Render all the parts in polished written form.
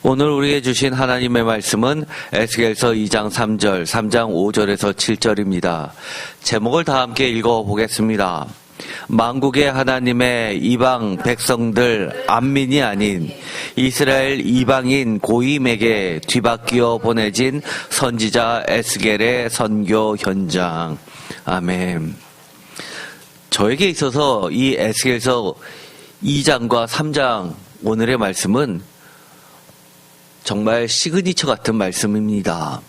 오늘 우리에게 주신 하나님의 말씀은 에스겔서 2장 3절, 3장 5절에서 7절입니다. 제목을 다 함께 읽어보겠습니다. 만국의 하나님의 이방 백성들 안민이 아닌 이스라엘 이방인 고임에게 뒤바뀌어 보내진 선지자 에스겔의 선교 현장. 아멘. 저에게 있어서 이 에스겔서 2장과 3장 오늘의 말씀은 정말 시그니처 같은 말씀입니다.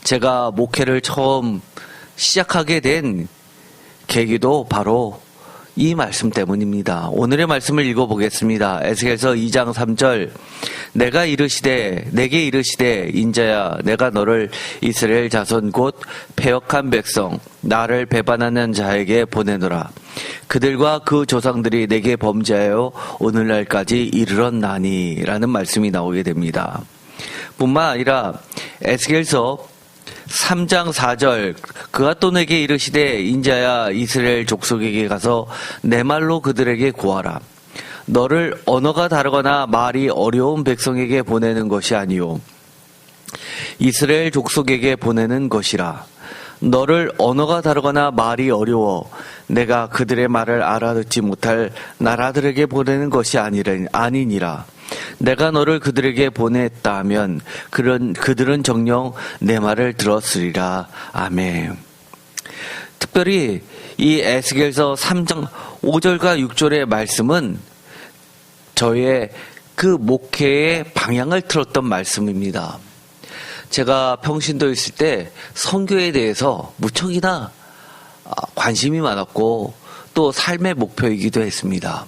제가 목회를 처음 시작하게 된 계기도 바로 이 말씀 때문입니다. 오늘의 말씀을 읽어보겠습니다. 에스겔서 2장 3절 내게 이르시되 인자야 내가 너를 이스라엘 자손 곧 패역한 백성 나를 배반하는 자에게 보내노라. 그들과 그 조상들이 내게 범죄하여 오늘날까지 이르렀나니 라는 말씀이 나오게 됩니다. 뿐만 아니라 에스겔서 3장 4절 그가 또 내게 이르시되 인자야 이스라엘 족속에게 가서 내 말로 그들에게 고하라. 너를 언어가 다르거나 말이 어려운 백성에게 보내는 것이 아니요 이스라엘 족속에게 보내는 것이라. 너를 언어가 다르거나 말이 어려워 내가 그들의 말을 알아듣지 못할 나라들에게 보내는 것이 아니니라. 내가 너를 그들에게 보냈다 하면 그들은 정녕 내 말을 들었으리라. 아멘. 특별히 이 에스겔서 3장 5절과 6절의 말씀은 저의 그 목회의 방향을 틀었던 말씀입니다. 제가 평신도에 있을 때 선교에 대해서 무척이나 관심이 많았고 또 삶의 목표이기도 했습니다.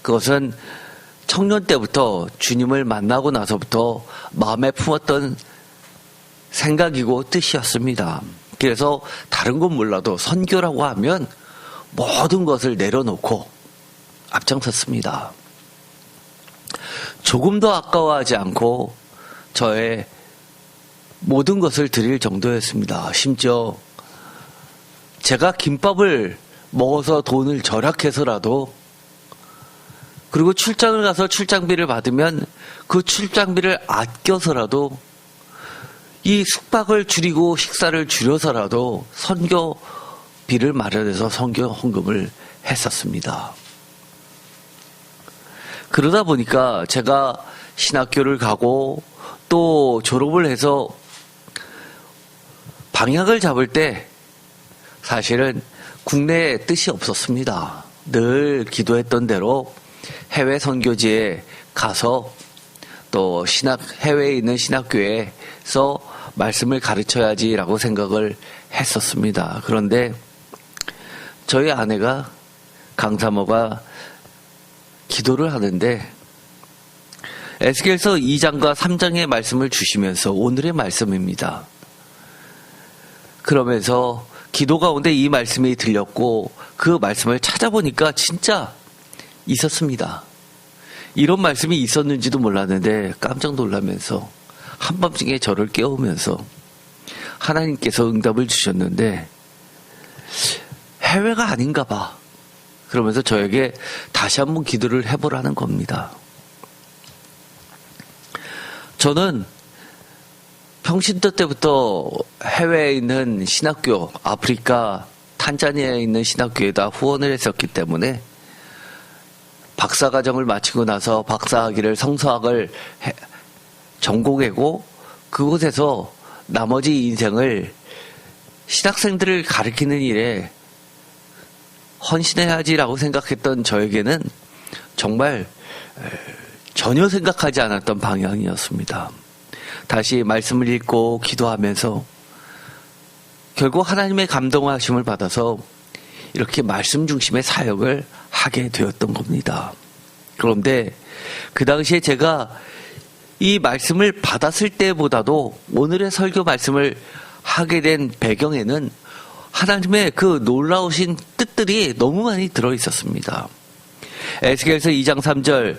그것은 청년 때부터 주님을 만나고 나서부터 마음에 품었던 생각이고 뜻이었습니다. 그래서 다른 건 몰라도 선교라고 하면 모든 것을 내려놓고 앞장섰습니다. 조금도 아까워하지 않고 저의 모든 것을 드릴 정도였습니다. 심지어 제가 김밥을 먹어서 돈을 절약해서라도 그리고 출장을 가서 출장비를 받으면 그 출장비를 아껴서라도 이 숙박을 줄이고 식사를 줄여서라도 선교비를 마련해서 선교 헌금을 했었습니다. 그러다 보니까 제가 신학교를 가고 또 졸업을 해서 방향을 잡을 때 사실은 국내에 뜻이 없었습니다. 늘 기도했던 대로 해외 선교지에 가서 또 해외에 있는 신학교에서 말씀을 가르쳐야지라고 생각을 했었습니다. 그런데 저희 아내가 강사모가 기도를 하는데 에스겔서 2장과 3장의 말씀을 주시면서 오늘의 말씀입니다. 그러면서 기도 가운데 이 말씀이 들렸고 그 말씀을 찾아보니까 진짜 있었습니다. 이런 말씀이 있었는지도 몰랐는데 깜짝 놀라면서 한밤중에 저를 깨우면서 하나님께서 응답을 주셨는데 해외가 아닌가 봐. 그러면서 저에게 다시 한번 기도를 해보라는 겁니다. 저는 평신도 때부터 해외에 있는 신학교, 아프리카, 탄자니아에 있는 신학교에다 후원을 했었기 때문에 박사과정을 마치고 나서 박사학위를 성서학을 전공하고 그곳에서 나머지 인생을 신학생들을 가르치는 일에 헌신해야지라고 생각했던 저에게는 정말 전혀 생각하지 않았던 방향이었습니다. 다시 말씀을 읽고 기도하면서 결국 하나님의 감동하심을 받아서 이렇게 말씀 중심의 사역을 하게 되었던 겁니다. 그런데 그 당시에 제가 이 말씀을 받았을 때보다도 오늘의 설교 말씀을 하게 된 배경에는 하나님의 그 놀라우신 뜻들이 너무 많이 들어있었습니다. 에스겔서 2장 3절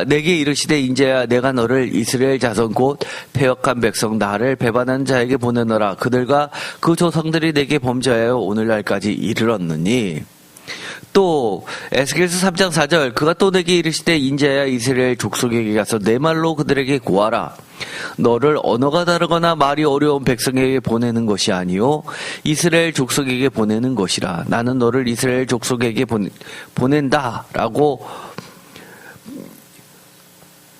내게 이르시되 인자야 내가 너를 이스라엘 자손 곧 패역한 백성 나를 배반한 자에게 보내노라. 그들과 그 조상들이 내게 범죄하여 오늘날까지 이르렀느니 또 에스겔서 3장 4절 그가 또 내게 이르시되 인자야 이스라엘 족속에게 가서 내 말로 그들에게 고하라. 너를 언어가 다르거나 말이 어려운 백성에게 보내는 것이 아니요 이스라엘 족속에게 보내는 것이라. 나는 너를 이스라엘 족속에게 보낸다라고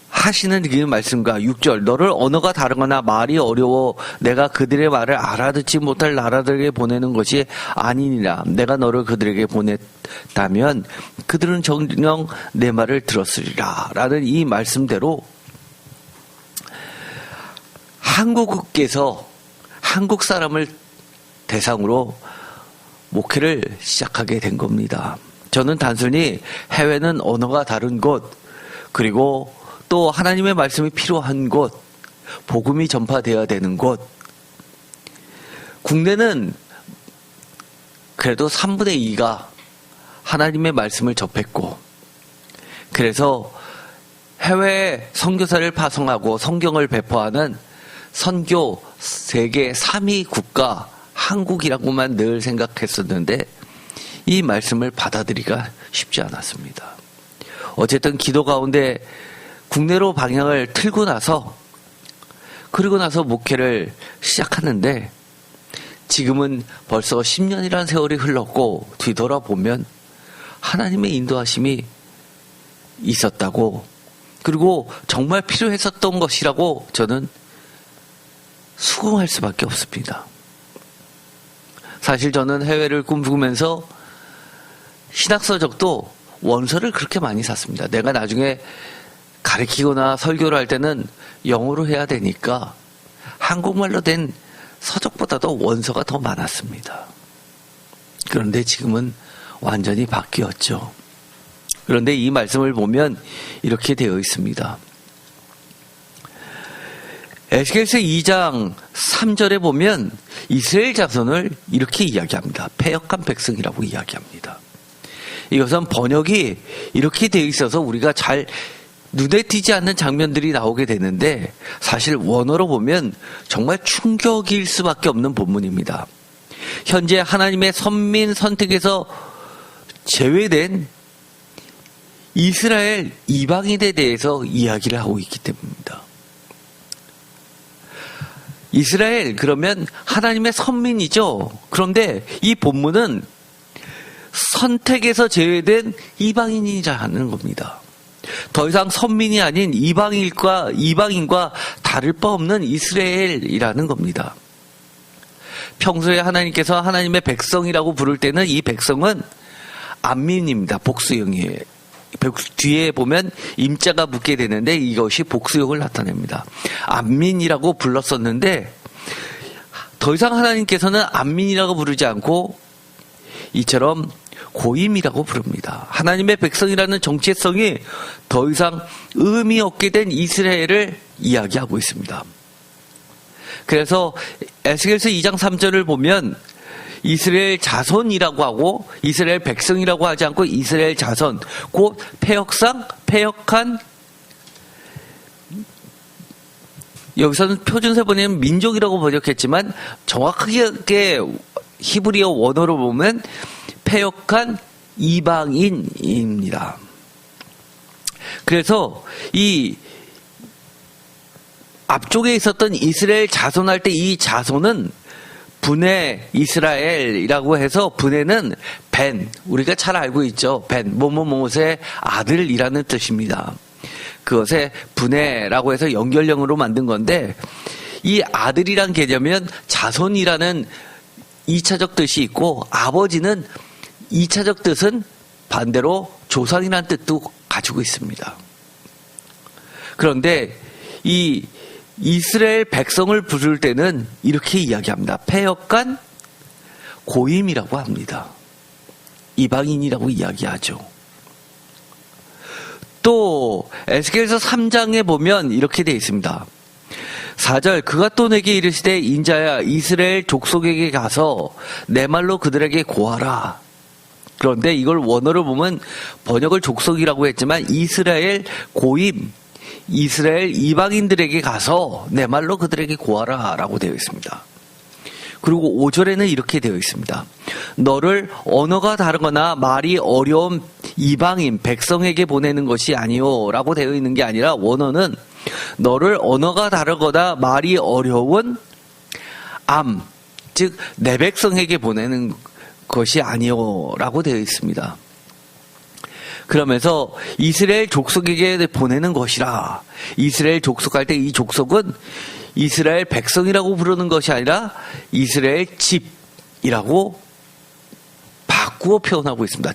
하시는 그 말씀과 6절 너를 언어가 다르거나 말이 어려워 내가 그들의 말을 알아듣지 못할 나라들에게 보내는 것이 아니니라. 내가 너를 그들에게 보냈다면 그들은 정녕 내 말을 들었으리라 라는 이 말씀대로 한국께서 한국 사람을 대상으로 목회를 시작하게 된 겁니다. 저는 단순히 해외는 언어가 다른 곳 그리고 또 하나님의 말씀이 필요한 곳, 복음이 전파되어야 되는 곳, 국내는 그래도 3분의 2가 하나님의 말씀을 접했고, 그래서 해외 선교사를 파송하고 성경을 배포하는 선교 세계 3위 국가 한국이라고만 늘 생각했었는데 이 말씀을 받아들이기가 쉽지 않았습니다. 어쨌든 기도 가운데 국내로 방향을 틀고 나서 그리고 나서 목회를 시작하는데 지금은 벌써 10년이라는 세월이 흘렀고 뒤돌아보면 하나님의 인도하심이 있었다고 그리고 정말 필요했었던 것이라고 저는 수긍할 수밖에 없습니다. 사실 저는 해외를 꿈꾸면서 신학서적도 원서를 그렇게 많이 샀습니다. 내가 나중에 가르치거나 설교를 할 때는 영어로 해야 되니까 한국말로 된 서적보다도 원서가 더 많았습니다. 그런데 지금은 완전히 바뀌었죠. 그런데 이 말씀을 보면 이렇게 되어 있습니다. 에스겔서 2장 3절에 보면 이스라엘 자손을 이렇게 이야기합니다. 패역한 백성이라고 이야기합니다. 이것은 번역이 이렇게 되어 있어서 우리가 잘 눈에 띄지 않는 장면들이 나오게 되는데 사실 원어로 보면 정말 충격일 수밖에 없는 본문입니다. 현재 하나님의 선민 선택에서 제외된 이스라엘 이방인에 대해서 이야기를 하고 있기 때문입니다. 이스라엘 그러면 하나님의 선민이죠. 그런데 이 본문은 선택에서 제외된 이방인이라는 겁니다. 더 이상 선민이 아닌 이방인과 다를 바 없는 이스라엘이라는 겁니다. 평소에 하나님께서 하나님의 백성이라고 부를 때는 이 백성은 안민입니다. 복수형이에요. 뒤에 보면 임자가 붙게 되는데 이것이 복수형을 나타냅니다. 안민이라고 불렀었는데 더 이상 하나님께서는 안민이라고 부르지 않고 이처럼 고임이라고 부릅니다. 하나님의 백성이라는 정체성이 더 이상 의미 없게 된 이스라엘을 이야기하고 있습니다. 그래서 에스겔서 2장 3절을 보면 이스라엘 자손이라고 하고 이스라엘 백성이라고 하지 않고 이스라엘 자손, 곧 패역한 여기서는 표준세 번역은 민족이라고 번역했지만 정확하게 히브리어 원어로 보면 패역한 이방인입니다. 그래서 이 앞쪽에 있었던 이스라엘 자손할 때 이 자손은 분해 이스라엘이라고 해서 분해는 벤, 우리가 잘 알고 있죠. 벤, 뭐뭐뭐의 아들이라는 뜻입니다. 그것에 분해라고 해서 연결형으로 만든 건데 이 아들이란 개념은 자손이라는 2차적 뜻이 있고 아버지는 2차적 뜻은 반대로 조상이라는 뜻도 가지고 있습니다. 그런데 이 이스라엘 백성을 부를 때는 이렇게 이야기합니다. 패역한 고임이라고 합니다. 이방인이라고 이야기하죠. 또 에스겔서 3장에 보면 이렇게 되어 있습니다. 4절 그가 또 내게 이르시되 인자야 이스라엘 족속에게 가서 내 말로 그들에게 고하라. 그런데 이걸 원어로 보면 번역을 족속이라고 했지만 이스라엘 고임, 이스라엘 이방인들에게 가서 내 말로 그들에게 고하라 라고 되어 있습니다. 그리고 5절에는 이렇게 되어 있습니다. 너를 언어가 다르거나 말이 어려운 이방인 백성에게 보내는 것이 아니요 라고 되어 있는 게 아니라, 원어는 너를 언어가 다르거나 말이 어려운 즉 내 백성에게 보내는 것이 아니요 라고 되어 있습니다. 그러면서 이스라엘 족속에게 보내는 것이라, 이스라엘 족속할 때 이 족속은 이스라엘 백성이라고 부르는 것이 아니라 이스라엘 집이라고 바꾸어 표현하고 있습니다.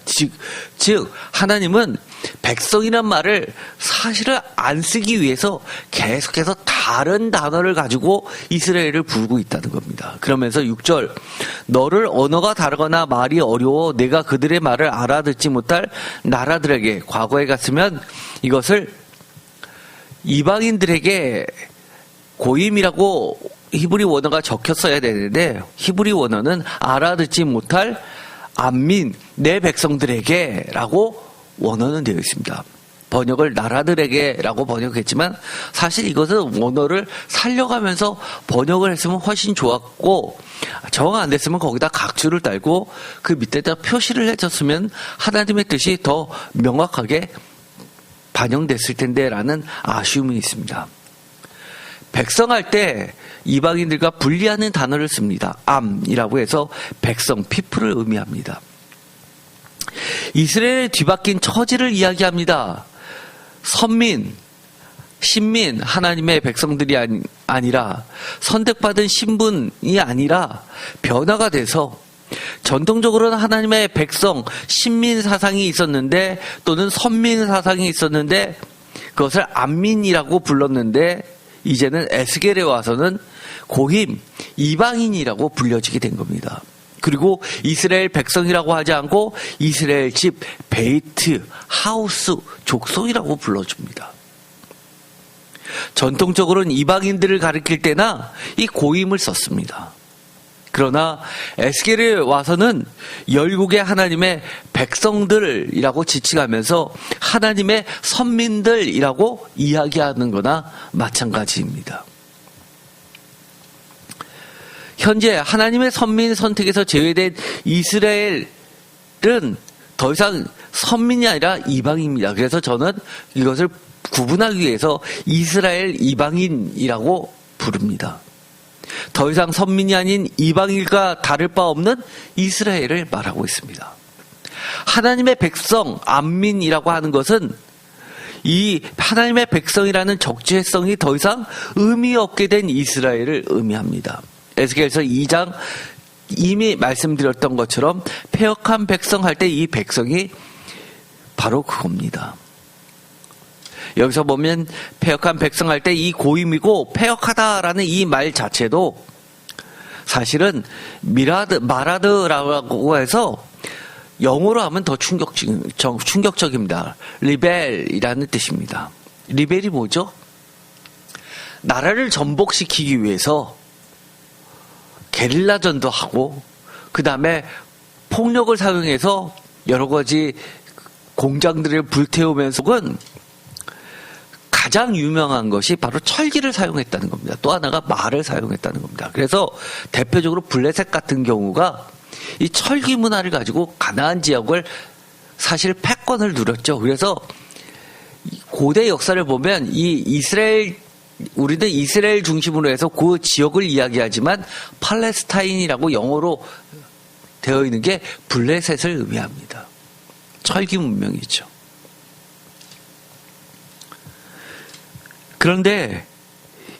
즉 하나님은 백성이란 말을 사실은 안 쓰기 위해서 계속해서 다른 단어를 가지고 이스라엘을 부르고 있다는 겁니다. 그러면서 6절, 너를 언어가 다르거나 말이 어려워 내가 그들의 말을 알아듣지 못할 나라들에게, 과거에 갔으면 이것을 이방인들에게 고임이라고 히브리 원어가 적혔어야 되는데, 히브리 원어는 알아듣지 못할 안민, 내 백성들에게 라고 원어는 되어 있습니다. 번역을 나라들에게 라고 번역했지만 사실 이것은 원어를 살려가면서 번역을 했으면 훨씬 좋았고, 정 안 됐으면 거기다 각주를 달고 그 밑에다 표시를 해줬으면 하나님의 뜻이 더 명확하게 반영됐을 텐데 라는 아쉬움이 있습니다. 백성할 때 이방인들과 분리하는 단어를 씁니다. 암이라고 해서 백성, 피플을 의미합니다. 이스라엘에 뒤바뀐 처지를 이야기합니다. 선민, 신민, 하나님의 백성들이 아니라, 선택받은 신분이 아니라 변화가 돼서, 전통적으로는 하나님의 백성, 신민 사상이 있었는데, 또는 선민 사상이 있었는데 그것을 안민이라고 불렀는데, 이제는 에스겔에 와서는 고임, 이방인이라고 불려지게 된 겁니다. 그리고 이스라엘 백성이라고 하지 않고 이스라엘 집, 베이트, 하우스, 족속이라고 불러줍니다. 전통적으로는 이방인들을 가리킬 때나 이 고임을 썼습니다. 그러나 에스겔에 와서는 열국의 하나님의 백성들이라고 지칭하면서 하나님의 선민들이라고 이야기하는 거나 마찬가지입니다. 현재 하나님의 선민 선택에서 제외된 이스라엘은 더 이상 선민이 아니라 이방인입니다. 그래서 저는 이것을 구분하기 위해서 이스라엘 이방인이라고 부릅니다. 더 이상 선민이 아닌 이방인과 다를 바 없는 이스라엘을 말하고 있습니다. 하나님의 백성, 안민이라고 하는 것은 이 하나님의 백성이라는 적재성이 더 이상 의미 없게 된 이스라엘을 의미합니다. 에스겔서 2장 이미 말씀드렸던 것처럼 패역한 백성 할 때 이 백성이 바로 그겁니다. 여기서 보면 패역한 백성 할 때 이 고임이고, 패역하다라는 이 말 자체도 사실은 마라드라고 해서 영어로 하면 더 충격적입니다. 리벨이라는 뜻입니다. 리벨이 뭐죠? 나라를 전복시키기 위해서 게릴라전도 하고, 그 다음에 폭력을 사용해서 여러 가지 공장들을 불태우면서는 가장 유명한 것이 바로 철기를 사용했다는 겁니다. 또 하나가 말을 사용했다는 겁니다. 그래서 대표적으로 블레셋 같은 경우가 이 철기 문화를 가지고 가나안 지역을 사실 패권을 누렸죠. 그래서 고대 역사를 보면 우리는 이스라엘 중심으로 해서 그 지역을 이야기하지만 팔레스타인이라고 영어로 되어 있는 게 블레셋을 의미합니다. 철기 문명이죠. 그런데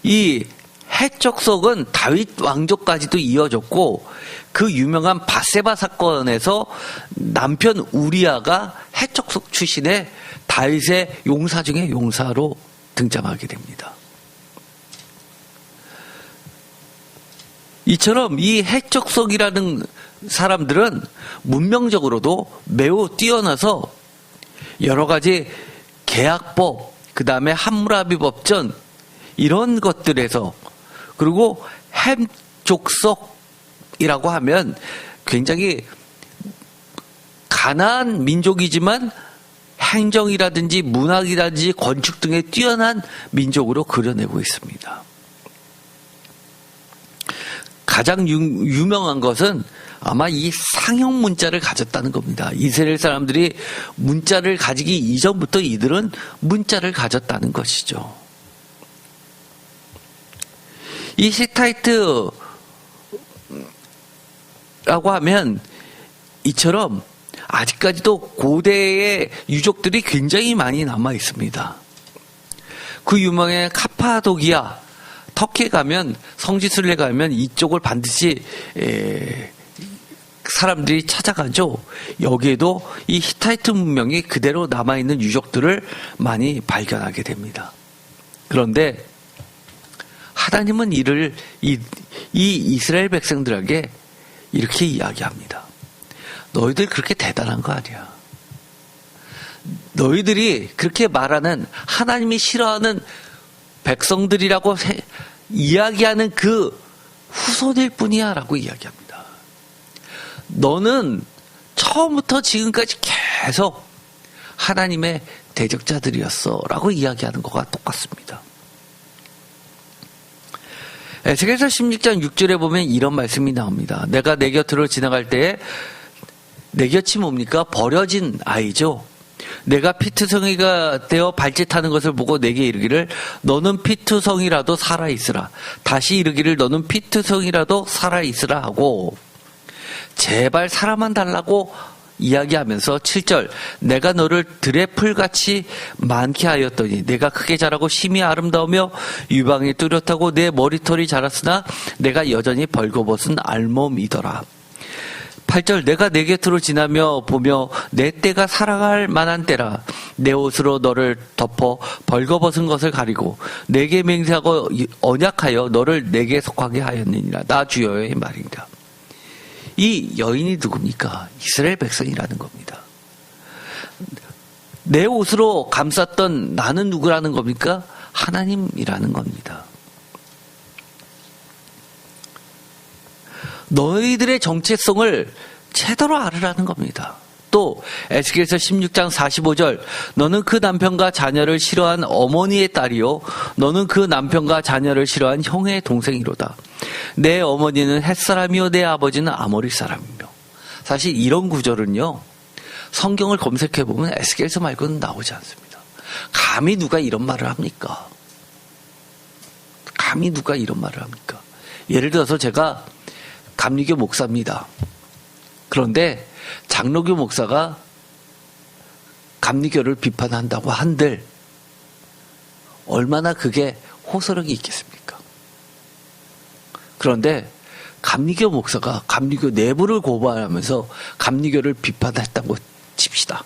이 해적석은 다윗 왕조까지도 이어졌고, 그 유명한 바세바 사건에서 남편 우리아가 해적석 출신의 다윗의 용사 중에 용사로 등장하게 됩니다. 이처럼 이 해적석이라는 사람들은 문명적으로도 매우 뛰어나서 여러 가지 계약법, 그 다음에 함무라비 법전, 이런 것들에서, 그리고 햄족속이라고 하면 굉장히 가난한 민족이지만 행정이라든지 문학이라든지 건축 등에 뛰어난 민족으로 그려내고 있습니다. 가장 유명한 것은 아마 이 상형 문자를 가졌다는 겁니다. 이스라엘 사람들이 문자를 가지기 이전부터 이들은 문자를 가졌다는 것이죠. 이 히타이트라고 하면 이처럼 아직까지도 고대의 유적들이 굉장히 많이 남아 있습니다. 그 유명한 카파도기아, 터키에 가면, 성지순례 가면 이쪽을 반드시 사람들이 찾아가죠. 여기에도 이 히타이트 문명이 그대로 남아있는 유적들을 많이 발견하게 됩니다. 그런데 하나님은 이 이스라엘 백성들에게 이렇게 이야기합니다. 너희들 그렇게 대단한 거 아니야. 너희들이 그렇게 말하는 하나님이 싫어하는 백성들이라고 이야기하는 그 후손일 뿐이야 라고 이야기합니다. 너는 처음부터 지금까지 계속 하나님의 대적자들이었어 라고 이야기하는 것과 똑같습니다. 에스겔서 16장 6절에 보면 이런 말씀이 나옵니다. 내가 내 곁으로 지나갈 때에 내 곁이 뭡니까? 버려진 아이죠. 내가 피투성이가 되어 발짓하는 것을 보고 내게 이르기를 너는 피투성이라도 살아있으라. 다시 이르기를 너는 피투성이라도 살아있으라 하고 제발 살아만 달라고 이야기하면서 7절 내가 너를 들의 풀같이 많게 하였더니 내가 크게 자라고 심히 아름다우며 유방이 뚜렷하고 내 머리털이 자랐으나 내가 여전히 벌거벗은 알몸이더라. 8절 내가 내 곁으로 지나며 보며 내 때가 살아갈 만한 때라. 내 옷으로 너를 덮어 벌거벗은 것을 가리고 내게 맹세하고 언약하여 너를 내게 속하게 하였느니라. 나 주여의 말입니다. 이 여인이 누굽니까? 이스라엘 백성이라는 겁니다. 내 옷으로 감쌌던 나는 누구라는 겁니까? 하나님이라는 겁니다. 너희들의 정체성을 제대로 알으라는 겁니다. 또 에스겔서 16장 45절 너는 그 남편과 자녀를 싫어한 어머니의 딸이요 너는 그 남편과 자녀를 싫어한 형의 동생이로다. 내 어머니는 햇사람이요 내 아버지는 아모리 사람이며. 사실 이런 구절은요 성경을 검색해보면 에스겔서 말고는 나오지 않습니다. 감히 누가 이런 말을 합니까? 감히 누가 이런 말을 합니까? 예를 들어서 제가 감리교 목사입니다. 그런데 장로교 목사가 감리교를 비판한다고 한들 얼마나 그게 호소력이 있겠습니까? 그런데 감리교 목사가 감리교 내부를 고발하면서 감리교를 비판했다고 칩시다.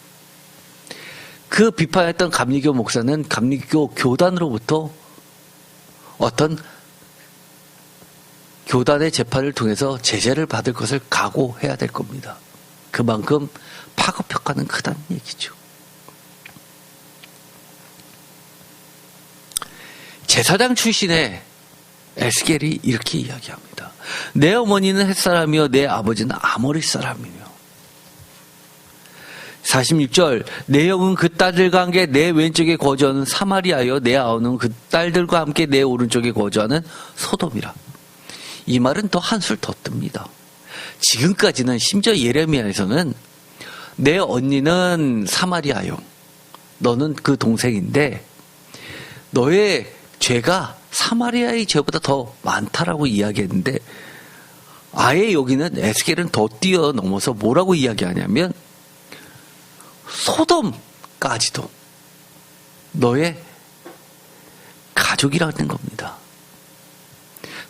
그 비판했던 감리교 목사는 감리교 교단으로부터 어떤 교단의 재판을 통해서 제재를 받을 것을 각오해야 될 겁니다. 그만큼 파급효과는 크다는 얘기죠. 제사장 출신의 에스겔이 이렇게 이야기합니다. 내 어머니는 햇사람이요 내 아버지는 아모리 사람이며. 46절 내 영은 그 딸들과 함께 내 왼쪽에 거주하는 사마리아요 내 아우는 그 딸들과 함께 내 오른쪽에 거주하는 소돔이라. 이 말은 더 한술 더 뜹니다. 지금까지는 심지어 예레미야에서는 내 언니는 사마리아요. 너는 그 동생인데 너의 죄가 사마리아의 죄보다 더 많다라고 이야기했는데 아예 여기는 에스겔은 더 뛰어넘어서 뭐라고 이야기하냐면 소돔까지도 너의 가족이라는 겁니다.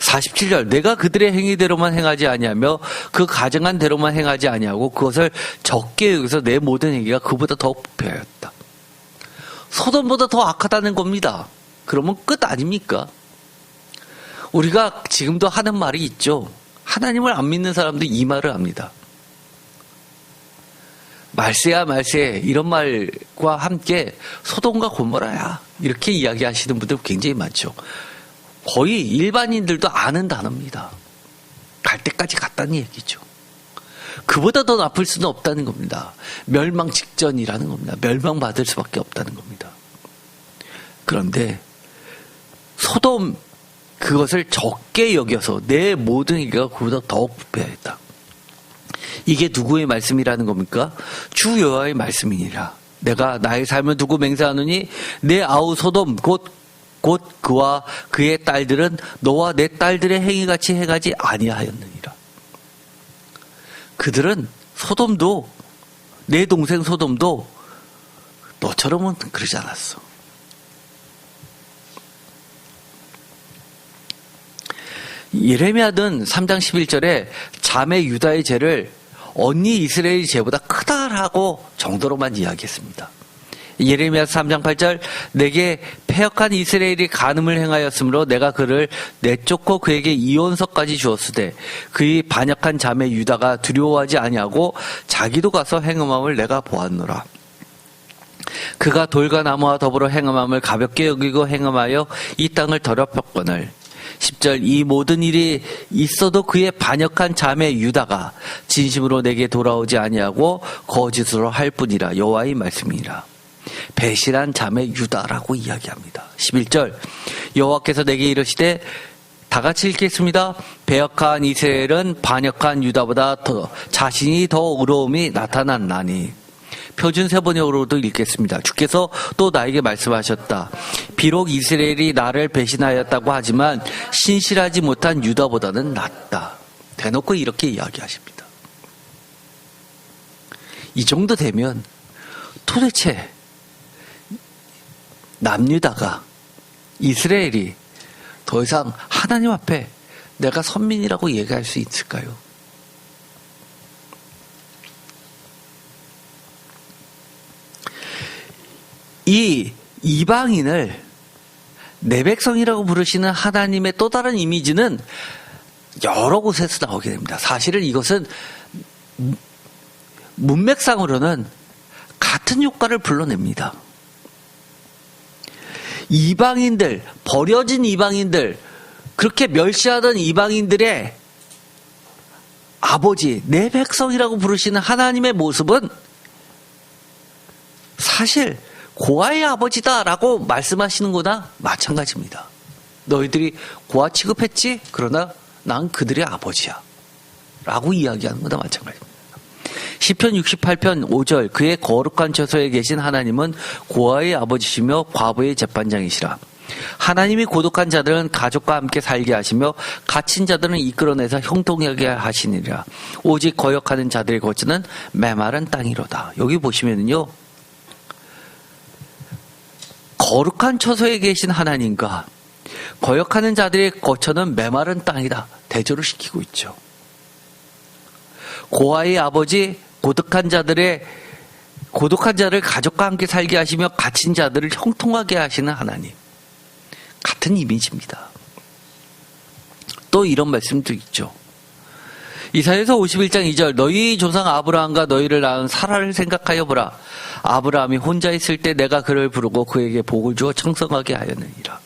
47절 내가 그들의 행위대로만 행하지 아니하며 그 가정한 대로만 행하지 아니하고 그것을 적게 여기서 내 모든 행위가 그보다 더 부패하였다. 소돔보다 더 악하다는 겁니다. 그러면 끝 아닙니까? 우리가 지금도 하는 말이 있죠. 하나님을 안 믿는 사람도 이 말을 합니다. 말세야 말세 이런 말과 함께 소돔과 고모라야 이렇게 이야기하시는 분들 굉장히 많죠. 거의 일반인들도 아는 단어입니다. 갈 때까지 갔다는 얘기죠. 그보다 더 나쁠 수는 없다는 겁니다. 멸망 직전이라는 겁니다. 멸망받을 수밖에 없다는 겁니다. 그런데 소돔 그것을 적게 여겨서 내 모든 일과 그보다 더욱 부패하였다. 이게 누구의 말씀이라는 겁니까? 주 여호와의 말씀이니라. 내가 나의 삶을 두고 맹세하노니 내 아우 소돔 곧 그와 그의 딸들은 너와 내 딸들의 행위같이 행하지 아니하였느니라. 그들은 소돔도 내 동생 소돔도 너처럼은 그러지 않았어. 예레미야는 3장 11절에 자매 유다의 죄를 언니 이스라엘의 죄보다 크다라고 정도로만 이야기했습니다. 예레미야 3장 8절 내게 패역한 이스라엘이 간음을 행하였으므로 내가 그를 내쫓고 그에게 이혼서까지 주었으되 그의 반역한 자매 유다가 두려워하지 아니하고 자기도 가서 행음함을 내가 보았노라. 그가 돌과 나무와 더불어 행음함을 가볍게 여기고 행음하여 이 땅을 더럽혔거늘 10절 이 모든 일이 있어도 그의 반역한 자매 유다가 진심으로 내게 돌아오지 아니하고 거짓으로 할 뿐이라 여호와의 말씀이니라. 배신한 자매 유다라고 이야기합니다. 11절 여호와께서 내게 이르시되 다같이 읽겠습니다. 배역한 이스라엘은 반역한 유다보다 더 자신이 더 의로움이 나타났나니. 표준 세번역으로도 읽겠습니다. 주께서 또 나에게 말씀하셨다. 비록 이스라엘이 나를 배신하였다고 하지만 신실하지 못한 유다보다는 낫다. 대놓고 이렇게 이야기하십니다. 이 정도 되면 도대체 남유다가 이스라엘이 더 이상 하나님 앞에 내가 선민이라고 얘기할 수 있을까요? 이 이방인을 내 백성이라고 부르시는 하나님의 또 다른 이미지는 여러 곳에서 나오게 됩니다. 사실은 이것은 문맥상으로는 같은 효과를 불러냅니다. 이방인들, 버려진 이방인들, 그렇게 멸시하던 이방인들의 아버지, 내 백성이라고 부르시는 하나님의 모습은 사실 고아의 아버지다라고 말씀하시는 거나 마찬가지입니다. 너희들이 고아 취급했지? 그러나 난 그들의 아버지야 라고 이야기하는 거나 마찬가지입니다. 시편 68편 5절 그의 거룩한 처소에 계신 하나님은 고아의 아버지시며 과부의 재판장이시라. 하나님이 고독한 자들은 가족과 함께 살게 하시며 갇힌 자들은 이끌어내서 형통하게 하시니라. 오직 거역하는 자들의 거처는 메마른 땅이로다. 여기 보시면은요, 거룩한 처소에 계신 하나님과 거역하는 자들의 거처는 메마른 땅이다. 대조를 시키고 있죠. 고아의 아버지, 고독한 자를 가족과 함께 살게 하시며 갇힌 자들을 형통하게 하시는 하나님. 같은 이미지입니다. 또 이런 말씀도 있죠. 이사야서 51장 2절 너희 조상 아브라함과 너희를 낳은 사라를 생각하여 보라. 아브라함이 혼자 있을 때 내가 그를 부르고 그에게 복을 주어 청성하게 하였느니라.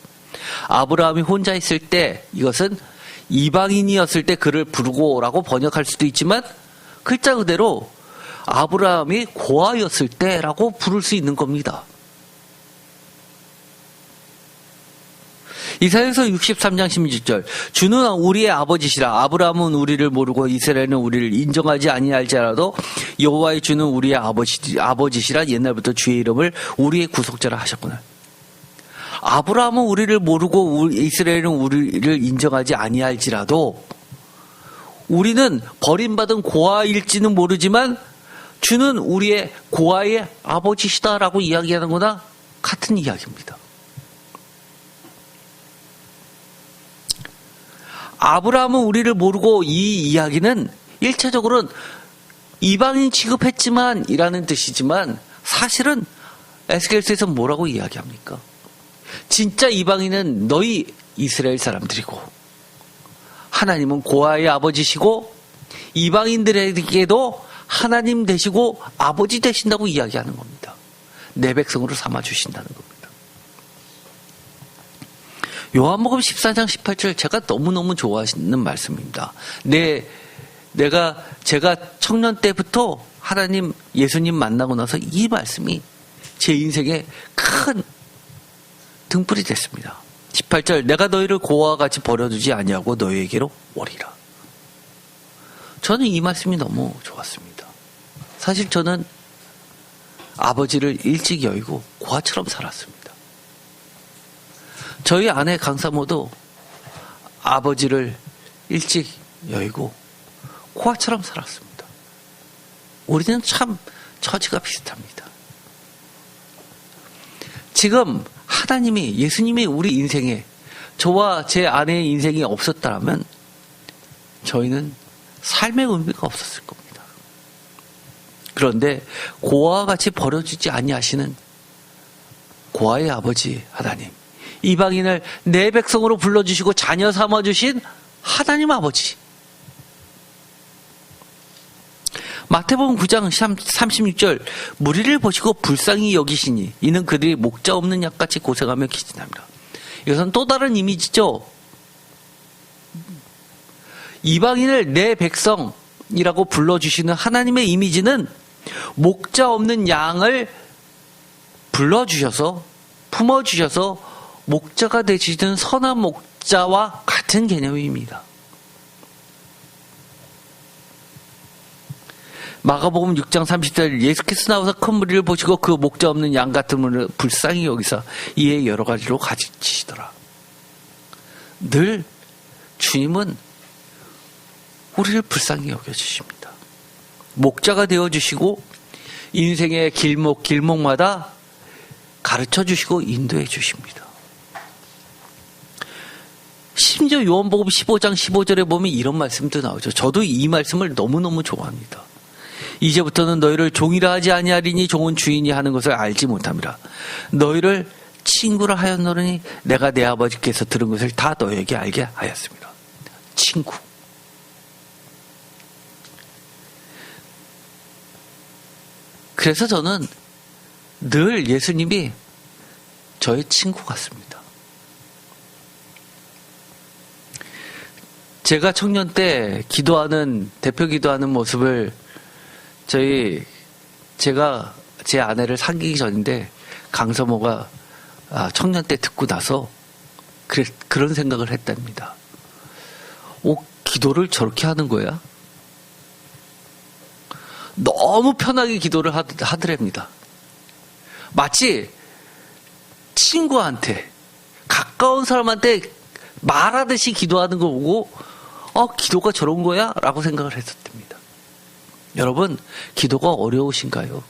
아브라함이 혼자 있을 때, 이것은 이방인이었을 때 그를 부르고 라고 번역할 수도 있지만 글자 그대로 아브라함이 고아였을 때라고 부를 수 있는 겁니다. 이사야서 63장 16절 주는 우리의 아버지시라. 아브라함은 우리를 모르고 이스라엘은 우리를 인정하지 아니할지라도 여호와의 주는 우리의 아버지시라. 옛날부터 주의 이름을 우리의 구속자라 하셨구나. 아브라함은 우리를 모르고 이스라엘은 우리를 인정하지 아니할지라도 우리는 버림받은 고아일지는 모르지만 주는 우리의 고아의 아버지시다라고 이야기하는 거나 같은 이야기입니다. 아브라함은 우리를 모르고 이 이야기는 1차적으로는 이방인 취급했지만 이라는 뜻이지만 사실은 에스겔서에서 뭐라고 이야기합니까? 진짜 이방인은 너희 이스라엘 사람들이고 하나님은 고아의 아버지시고 이방인들에게도 하나님 되시고 아버지 되신다고 이야기하는 겁니다. 내 백성으로 삼아주신다는 겁니다. 요한복음 14장 18절 제가 너무너무 좋아하시는 말씀입니다. 제가 청년 때부터 하나님 예수님 만나고 나서 이 말씀이 제 인생에 큰 등불이 됐습니다. 18절 내가 너희를 고아와 같이 버려두지 아니하고 너희에게로 오리라. 저는 이 말씀이 너무 좋았습니다. 사실 저는 아버지를 일찍 여의고 고아처럼 살았습니다. 저희 아내 강사모도 아버지를 일찍 여의고 고아처럼 살았습니다. 우리는 참 처지가 비슷합니다. 지금 하나님이, 예수님이 우리 인생에, 저와 제 아내의 인생이 없었다면 저희는 삶의 의미가 없었을 겁니다. 그런데 고아와 같이 버려주지 아니하시는 고아의 아버지 하나님, 이방인을 내 백성으로 불러주시고 자녀 삼아주신 하나님 아버지. 마태복음 9장 36절 무리를 보시고 불쌍히 여기시니 이는 그들이 목자 없는 양같이 고생하며 기진합니다. 이것은 또 다른 이미지죠. 이방인을 내 백성이라고 불러주시는 하나님의 이미지는 목자 없는 양을 불러주셔서 품어주셔서 목자가 되시는 선한 목자와 같은 개념입니다. 마가복음 6장 30절 예수께서 나와서 큰 무리를 보시고 그 목자 없는 양 같은 무리를 불쌍히 여기사 이에 여러 가지로 가르치시더라. 늘 주님은 우리를 불쌍히 여겨주십니다. 목자가 되어주시고 인생의 길목마다 가르쳐주시고 인도해 주십니다. 심지어 요한복음 15장 15절에 보면 이런 말씀도 나오죠. 저도 이 말씀을 너무너무 좋아합니다. 이제부터는 너희를 종이라 하지 아니하리니 종은 주인이 하는 것을 알지 못함이라. 너희를 친구라 하였노니 내가 내 아버지께서 들은 것을 다 너희에게 알게 하였습니다. 친구. 그래서 저는 늘 예수님이 저의 친구 같습니다. 제가 청년 때 기도하는, 대표 기도하는 모습을 제가 제 아내를 사귀기 전인데 강서모가 청년 때 듣고 나서 그런 생각을 했답니다. 기도를 저렇게 하는 거야? 너무 편하게 기도를 하더랍니다. 마치 친구한테, 가까운 사람한테 말하듯이 기도하는 거 보고 기도가 저런 거야? 라고 생각을 했었답니다. 여러분, 기도가 어려우신가요?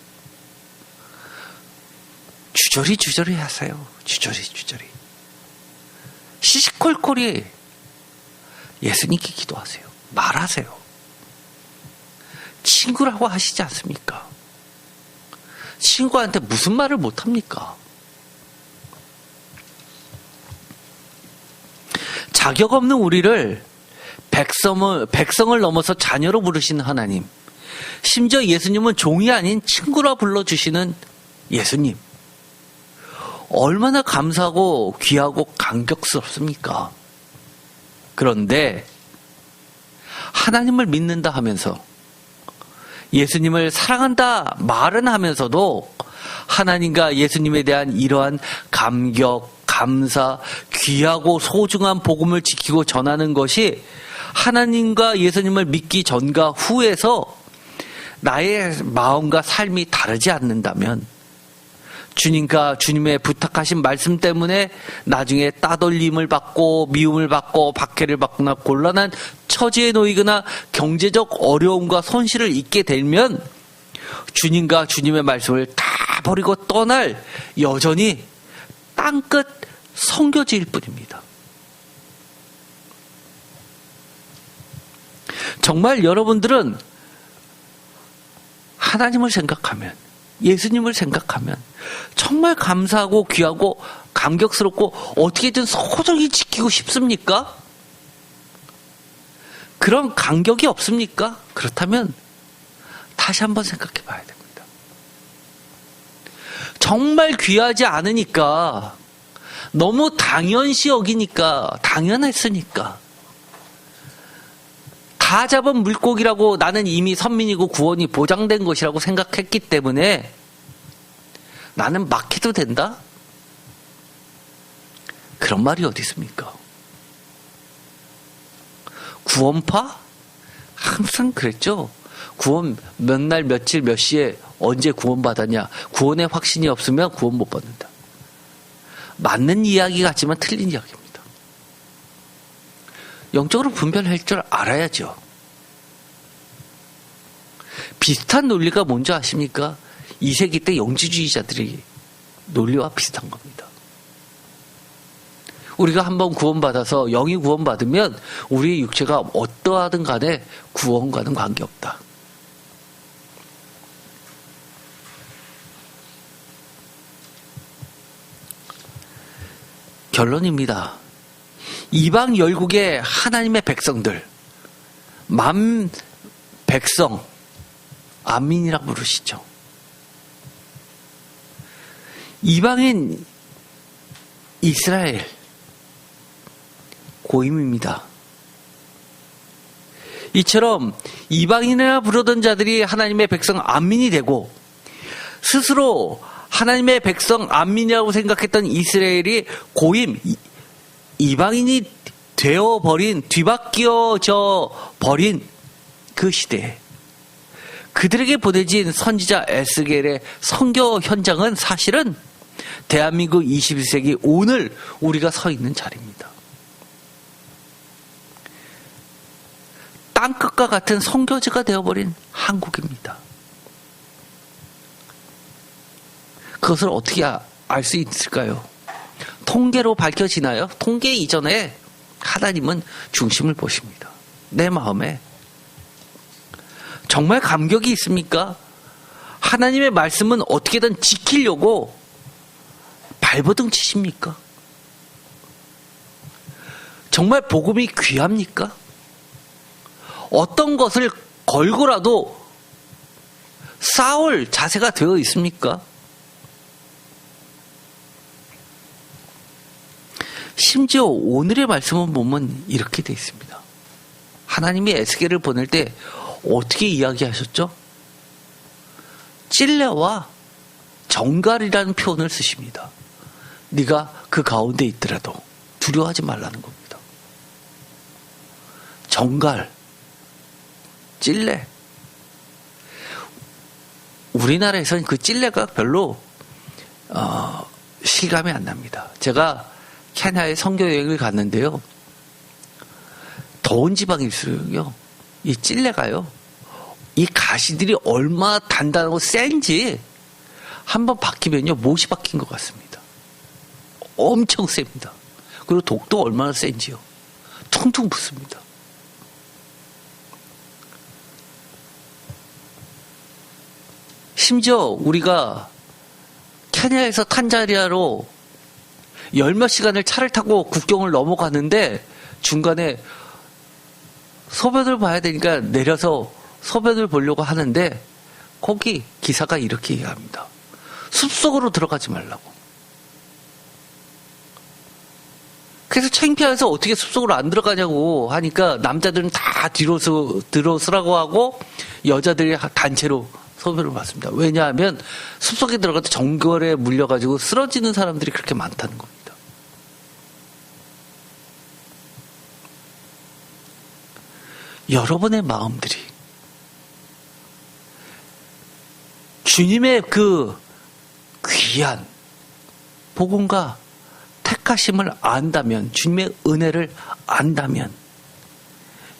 주저리 하세요. 주저리. 시시콜콜이 예수님께 기도하세요. 말하세요. 친구라고 하시지 않습니까? 친구한테 무슨 말을 못합니까? 자격 없는 우리를 백성을 넘어서 자녀로 부르시는 하나님, 심지어 예수님은 종이 아닌 친구라 불러주시는 예수님, 얼마나 감사하고 귀하고 감격스럽습니까? 그런데 하나님을 믿는다 하면서, 예수님을 사랑한다 말은 하면서도 하나님과 예수님에 대한 이러한 감격, 감사, 귀하고 소중한 복음을 지키고 전하는 것이 하나님과 예수님을 믿기 전과 후에서 나의 마음과 삶이 다르지 않는다면, 주님과 주님의 부탁하신 말씀 때문에 나중에 따돌림을 받고 미움을 받고 박해를 받거나 곤란한 처지에 놓이거나 경제적 어려움과 손실을 입게 되면 주님과 주님의 말씀을 다 버리고 떠날 여전히 땅끝 선교지일 뿐입니다. 정말 여러분들은 하나님을 생각하면, 예수님을 생각하면 정말 감사하고 귀하고 감격스럽고 어떻게든 소중히 지키고 싶습니까? 그런 감격이 없습니까? 그렇다면 다시 한번 생각해 봐야 됩니다. 정말 귀하지 않으니까, 너무 당연시 여기니까, 당연했으니까, 다 잡은 물고기라고 나는 이미 선민이고 구원이 보장된 것이라고 생각했기 때문에 나는 막 해도 된다? 그런 말이 어디 있습니까? 구원파? 항상 그랬죠. 구원 몇 날 며칠 몇 시에 언제 구원받았냐. 구원의 확신이 없으면 구원 못 받는다. 맞는 이야기 같지만 틀린 이야기입니다. 영적으로 분별할 줄 알아야죠. 비슷한 논리가 뭔지 아십니까? 2세기 때 영지주의자들의 논리와 비슷한 겁니다. 우리가 한번 구원받아서 영이 구원받으면 우리의 육체가 어떠하든 간에 구원과는 관계없다. 결론입니다. 이방 열국의 하나님의 백성들, 만 백성, 안민이라고 부르시죠. 이방인 이스라엘, 고임입니다. 이처럼 이방인이라 부르던 자들이 하나님의 백성 안민이 되고 스스로 하나님의 백성 안민이라고 생각했던 이스라엘이 고임, 이방인이 되어버린, 뒤바뀌어져 버린 그 시대에 그들에게 보내진 선지자 에스겔의 선교 현장은 사실은 대한민국 21세기 오늘 우리가 서 있는 자리입니다. 땅끝과 같은 선교지가 되어버린 한국입니다. 그것을 어떻게 알 수 있을까요? 통계로 밝혀지나요? 통계 이전에 하나님은 중심을 보십니다. 내 마음에 정말 감격이 있습니까? 하나님의 말씀은 어떻게든 지키려고 발버둥 치십니까? 정말 복음이 귀합니까? 어떤 것을 걸고라도 싸울 자세가 되어 있습니까? 심지어 오늘의 말씀은 보면 이렇게 되어 있습니다. 하나님이 에스겔을 보낼 때 어떻게 이야기하셨죠? 찔레와 정갈이라는 표현을 쓰십니다. 네가 그 가운데 있더라도 두려워하지 말라는 겁니다. 정갈, 찔레. 우리나라에서는 그 찔레가 별로 실감이 안 납니다. 제가 케냐에 선교 여행을 갔는데요. 더운 지방일수록요, 이 찔레가요, 이 가시들이 얼마나 단단하고 센지 한번 박히면요, 못이 박힌 것 같습니다. 엄청 셉니다. 그리고 독도 얼마나 센지요. 퉁퉁 붙습니다. 심지어 우리가 케냐에서 탄자니아로 열몇 시간을 차를 타고 국경을 넘어가는데 중간에 소변을 봐야 되니까 내려서 소변을 보려고 하는데 거기 기사가 이렇게 얘기합니다. 숲속으로 들어가지 말라고. 그래서 창피해서 어떻게 숲속으로 안 들어가냐고 하니까 남자들은 다 뒤로 들어서라고 하고 여자들이 단체로 소변을 봤습니다. 왜냐하면 숲속에 들어가도 정글에 물려가지고 쓰러지는 사람들이 그렇게 많다는 겁니다. 여러분의 마음들이 주님의 그 귀한 복음과 택하심을 안다면, 주님의 은혜를 안다면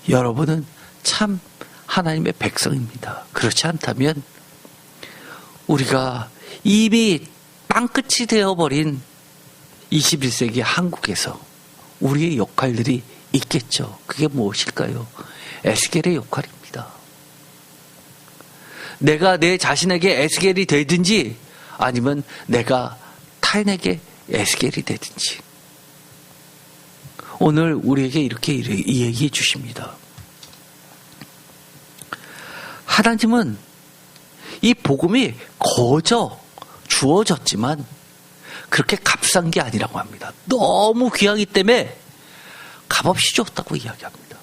여러분은 참 하나님의 백성입니다. 그렇지 않다면 우리가 이미 땅끝이 되어버린 21세기 한국에서 우리의 역할들이 있겠죠. 그게 무엇일까요? 에스겔의 역할입니다. 내가 내 자신에게 에스겔이 되든지 아니면 내가 타인에게 에스겔이 되든지. 오늘 우리에게 이렇게 얘기해 주십니다. 하나님은 이 복음이 거저 주어졌지만 그렇게 값싼 게 아니라고 합니다. 너무 귀하기 때문에 값없이 줬다고 이야기합니다.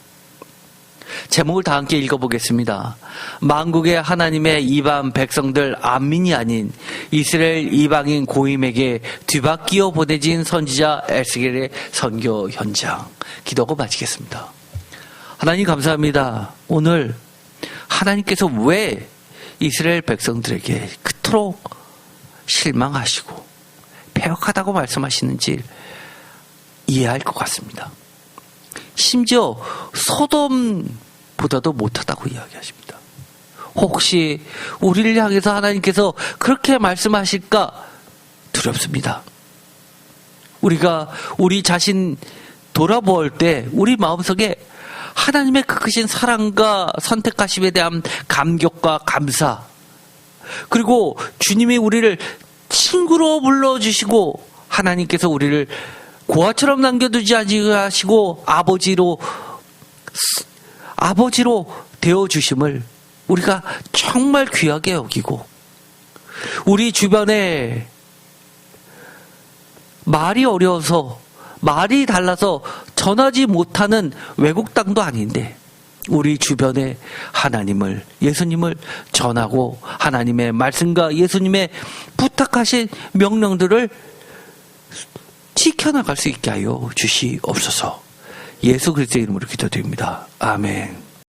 제목을 다 함께 읽어보겠습니다. 만국의 하나님의 이방 백성들 안민이 아닌 이스라엘 이방인 고임에게 뒤바뀌어 보내진 선지자 에스겔의 선교 현장. 기도하고 마치겠습니다. 하나님 감사합니다. 오늘 하나님께서 왜 이스라엘 백성들에게 그토록 실망하시고 패역하다고 말씀하시는지 이해할 것 같습니다. 심지어 소돔보다도 못하다고 이야기하십니다. 혹시 우리를 향해서 하나님께서 그렇게 말씀하실까 두렵습니다. 우리가 우리 자신 돌아볼 때 우리 마음속에 하나님의 그 크신 사랑과 선택하심에 대한 감격과 감사, 그리고 주님이 우리를 친구로 불러주시고 하나님께서 우리를 고아처럼 남겨두지 아니하시고 아버지로 되어주심을 우리가 정말 귀하게 여기고, 우리 주변에 말이 어려워서 말이 달라서 전하지 못하는 외국 땅도 아닌데 우리 주변에 하나님을, 예수님을 전하고 하나님의 말씀과 예수님의 부탁하신 명령들을 지켜나갈 수 있게 하여 주시옵소서. 예수 그리스도의 이름으로 기도드립니다. 아멘.